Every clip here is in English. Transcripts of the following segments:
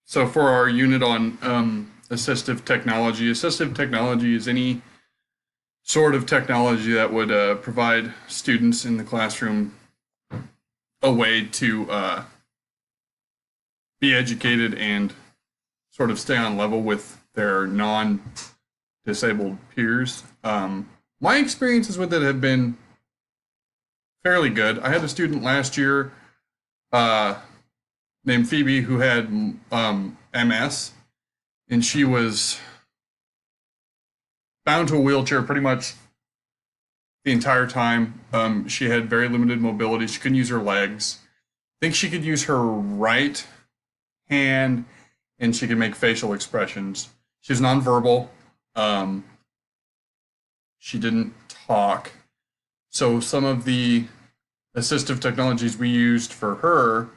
So for our unit on assistive technology is any sort of technology that would provide students in the classroom a way to be educated and sort of stay on level with their non-disabled peers. My experiences with it have been fairly good. I had a student last year uh, named Phoebe who had MS, and she was bound to a wheelchair pretty much the entire time. She had very limited mobility. She couldn't use her legs. I think she could use her right hand, and she could make facial expressions. She was nonverbal. Um, she didn't talk. So some of the assistive technologies we used for her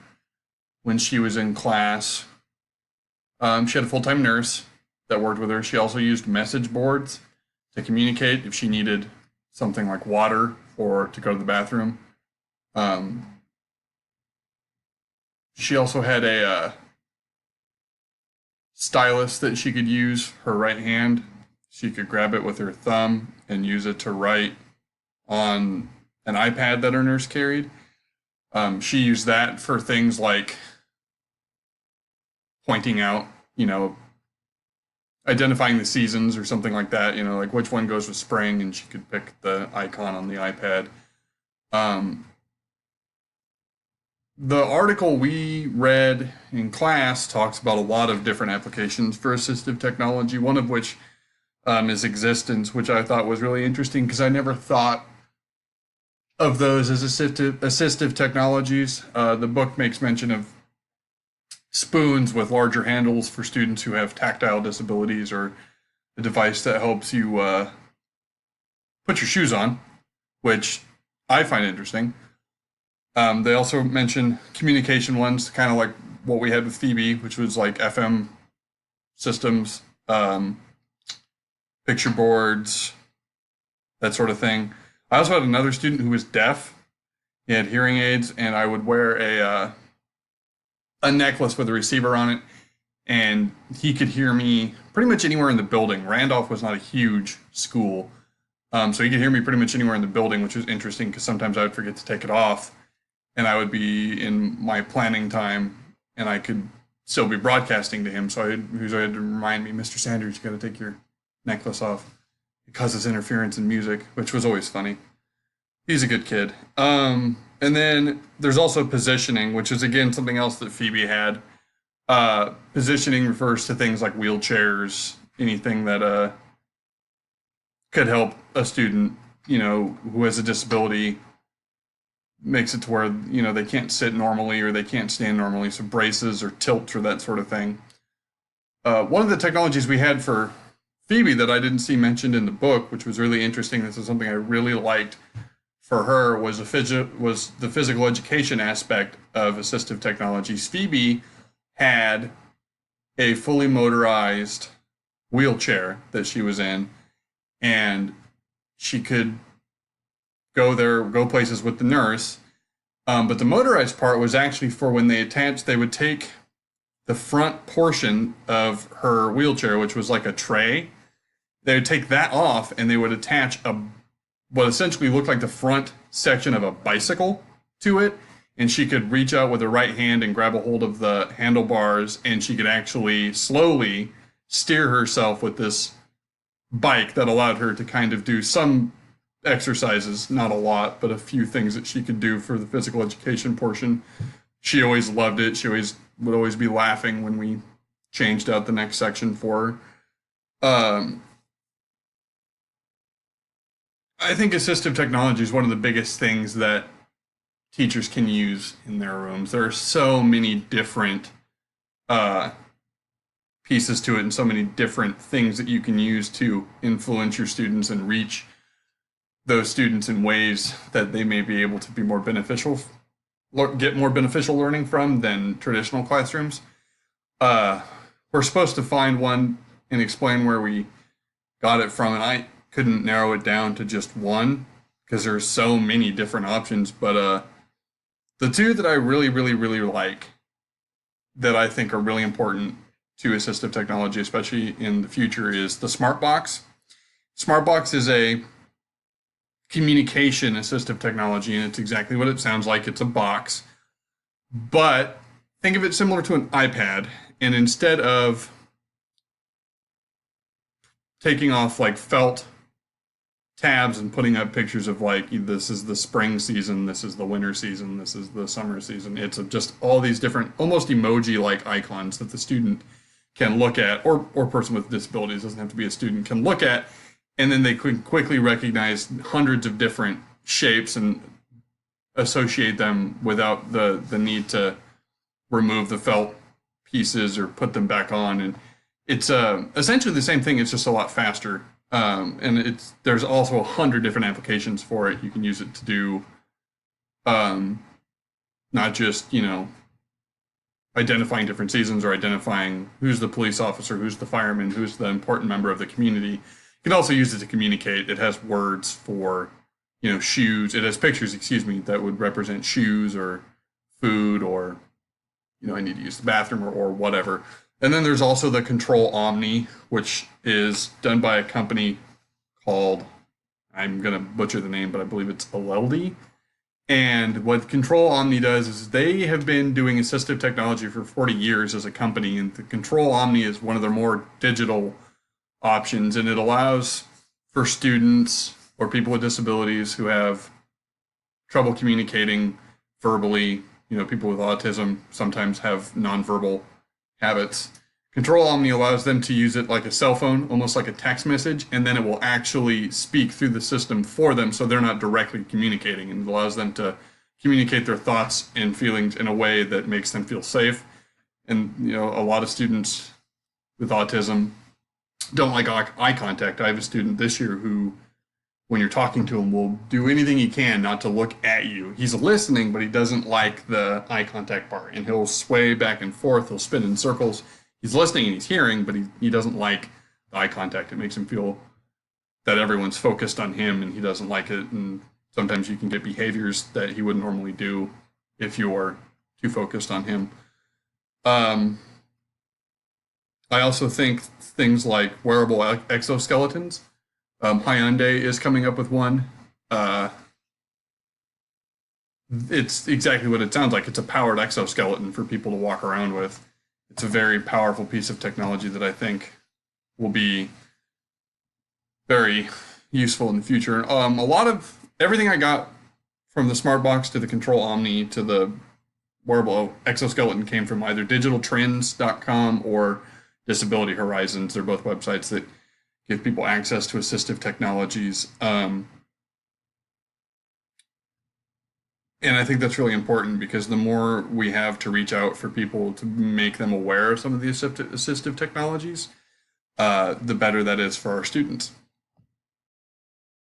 when she was in class, she had a full-time nurse that worked with her. She also used message boards to communicate if she needed something like water or to go to the bathroom. Um, she also had a stylus that she could use her right hand. She could grab it with her thumb and use it to write on an iPad that her nurse carried. She used that for things like pointing out, identifying the seasons or something like that, like which one goes with spring, and she could pick the icon on the iPad. Um, the article we read in class talks about a lot of different applications for assistive technology, one of which is Existence, which I thought was really interesting because I never thought of those as assistive technologies. The book makes mention of spoons with larger handles for students who have tactile disabilities, or a device that helps you put your shoes on, which I find interesting. They also mention communication ones, kind of like what we had with Phoebe, which was like FM systems, picture boards, that sort of thing. I also had another student who was deaf. He had hearing aids, and I would wear a necklace with a receiver on it, and he could hear me pretty much anywhere in the building. Randolph was not a huge school, so he could hear me pretty much anywhere in the building, which was interesting because sometimes I would forget to take it off, and I would be in my planning time, and I could still be broadcasting to him. So he had to remind me, Mr. Sanders, you got to take your necklace off. It causes interference in music, which was always funny. He's a good kid. And then there's also positioning, which is again something else that Phoebe had. Positioning refers to things like wheelchairs, anything that could help a student, who has a disability, makes it to where they can't sit normally or they can't stand normally. So braces or tilts or that sort of thing. One of the technologies we had for Phoebe that I didn't see mentioned in the book, which was really interesting. This is something I really liked for her, was the physical education aspect of assistive technologies. Phoebe had a fully motorized wheelchair that she was in, and she could go places with the nurse. But the motorized part was actually for when they would take the front portion of her wheelchair, which was like a tray. They would take that off and they would attach what essentially looked like the front section of a bicycle to it, and she could reach out with her right hand and grab a hold of the handlebars, and she could actually slowly steer herself with this bike that allowed her to kind of do some exercises, not a lot, but a few things that she could do for the physical education portion. She always loved it. She would always be laughing when we changed out the next section for her. I think assistive technology is one of the biggest things that teachers can use in their rooms. There are so many different uh, pieces to it, and so many different things that you can use to influence your students and reach those students in ways that they may be able to be more beneficial, get more beneficial learning from than traditional classrooms. Uh, we're supposed to find one and explain where we got it from, and I couldn't narrow it down to just one because there's so many different options. But the two that I really, really, really like that I think are really important to assistive technology, especially in the future, is the SmartBox. SmartBox is a communication assistive technology, and it's exactly what it sounds like. It's a box, but think of it similar to an iPad. And instead of taking off like felt tabs and putting up pictures of like this is the spring season, this is the winter season, this is the summer season, it's just all these different almost emoji like icons that the student can look at, or person with disabilities, doesn't have to be a student, can look at, and then they can quickly recognize hundreds of different shapes and associate them without the need to remove the felt pieces or put them back on. And it's essentially the same thing. It's just a lot faster. And there's also 100 different applications for it. You can use it to do not just, identifying different seasons or identifying who's the police officer, who's the fireman, who's the important member of the community. You can also use it to communicate. It has words for, shoes. It has pictures, that would represent shoes or food or, I need to use the bathroom or whatever. And then there's also the Control Omni, which is done by a company called, I'm going to butcher the name, but I believe it's Aleldi. And what Control Omni does is they have been doing assistive technology for 40 years as a company. And the Control Omni is one of their more digital options. And it allows for students or people with disabilities who have trouble communicating verbally, people with autism sometimes have nonverbal habits. Control Omni allows them to use it like a cell phone, almost like a text message, and then it will actually speak through the system for them so they're not directly communicating, and it allows them to communicate their thoughts and feelings in a way that makes them feel safe. And, a lot of students with autism don't like eye contact. I have a student this year who, when you're talking to him, will do anything he can not to look at you. He's listening, but he doesn't like the eye contact part, and he'll sway back and forth. He'll spin in circles. He's listening and he's hearing, but he doesn't like the eye contact. It makes him feel that everyone's focused on him, and he doesn't like it. And sometimes you can get behaviors that he wouldn't normally do if you're too focused on him. I also think things like wearable exoskeletons. Hyundai is coming up with one. It's exactly what it sounds like. It's a powered exoskeleton for people to walk around with. It's a very powerful piece of technology that I think will be very useful in the future. A lot of everything I got from the SmartBox to the Control Omni to the wearable exoskeleton came from either digitaltrends.com or Disability Horizons. They're both websites that give people access to assistive technologies. And I think that's really important because the more we have to reach out for people to make them aware of some of the assistive technologies, the better that is for our students.